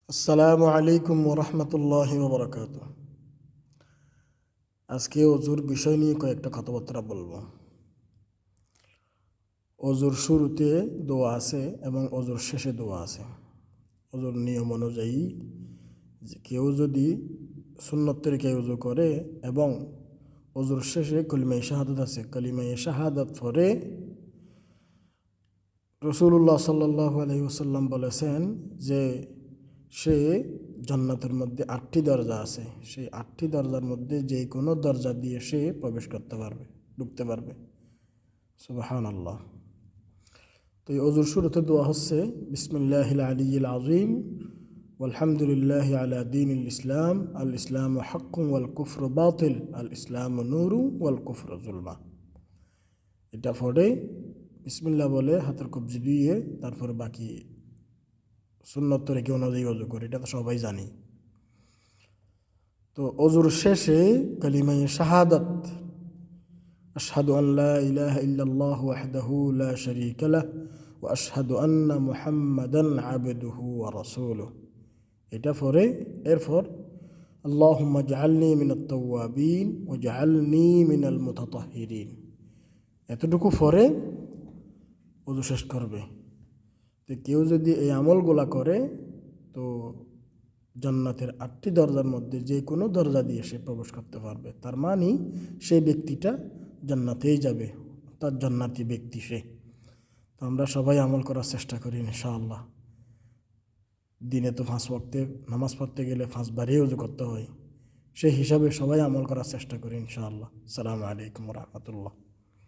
আসসালামু আলাইকুম ওরহমতুল্লাহি ওবরাকাতুহ। আজকে অজুর বিষয় নিয়ে কয়েকটা কথাবার্তা বলবো। অজুর শুরুতে দোয়া আছে এবং অজুর শেষে দোয়া আছে। অজুর নিয়ম অনুযায়ী কেউ যদি সুন্নত তরিকায় অজু করে এবং অজুর শেষে কলিমায়ে শাহাদাত আছে, কলিমায়ে শাহাদাত পড়ে রাসূলুল্লাহ সাল্লাল্লাহু আলাইহি ওয়াসাল্লাম বলেছেন যে সে জান্নাতের মধ্যে 8টি দরজা আছে, সেই 8টি দরজার মধ্যে যে কোনো দরজা দিয়ে সে প্রবেশ করতে পারবে, ঢুকতে পারবে। সুবহানাল্লাহ। তো এই অজুর শুরুতে দোয়া হচ্ছে বিসমিল্লাহিল আলিয়্যিল আযীম ওয়ালহামদুলিল্লাহি আলা দীনিল ইসলাম, আল ইসলামু হাক্কুন ওয়াল কুফরু বাতিল, আল ইসলামু নূরু ওয়াল কুফরু যুলমা। এটা পড়ে বিসমিল্লাহ বলে হাতের কবজি দিয়ে তারপরে বাকি সুন্নত তরিকা অনুযায়ী অজু করে, এটা তো সবাই জানি। তো অজুর শেষে কালিমায়ে শাহাদাত, আশহাদু আন লা ইলাহা ইল্লাল্লাহু ওয়াহদাহু লা শারীকা লাহু ওয়া আশহাদু আন্না মুহাম্মাদান আবদুহু ওয়া রাসূলুহু, এটা পরে এরপর আল্লাহুম্মা জাআলনি মিনাত তাওয়াবিন ওয়া জাআলনি মিনাল মুতাতাহহিরিন, এতটুকু পরে অজু শেষ করবে। তো কেউ যদি এই আমলগুলা করে তো জান্নাতের 8টি দরজার মধ্যে যে কোনো দরজা দিয়ে সে প্রবেশ করতে পারবে। তার মানে সেই ব্যক্তিটা জান্নাতেই যাবে, তার জান্নাতি ব্যক্তি সে। তো আমরা সবাই আমল করার চেষ্টা করি ইনশাআল্লাহ। দিনে তো 5 ওয়াক্তে নামাজ পড়তে গেলে 5 বারই ওযু করতে হয়, সেই হিসাবে সবাই আমল করার চেষ্টা করি ইনশাআল্লাহ। আসসালামু আলাইকুম ওয়া রাহমাতুল্লাহ।